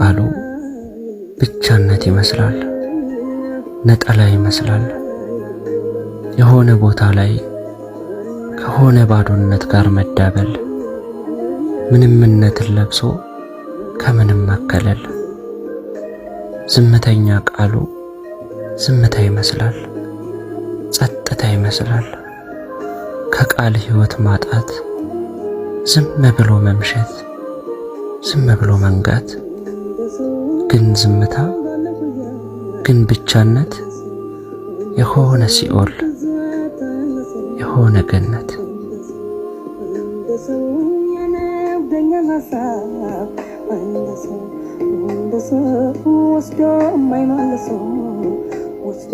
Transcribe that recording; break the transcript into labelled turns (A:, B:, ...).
A: ቃሉ ብቻነት ይመስላል፣ ነጠላ ይመስላል። የሆነ ቦታ ላይ ከሆነ ባዶነት ጋር መዳበል፣ ምንምነትን ለብሶ ከምንም መከለል። ዝምተኛ ቃሉ ዝምታ ይመስላል፣ ጸጥታ ይመስላል። ከቃል ሕይወት ማጣት፣ ዝም ብሎ መምሸት፣ ዝም ብሎ መንጋት። ግን ዝምታ፣ ግን ብቻነት የሆነ ሲኦል፣ የሆነ ገነት።
B: ወስዶ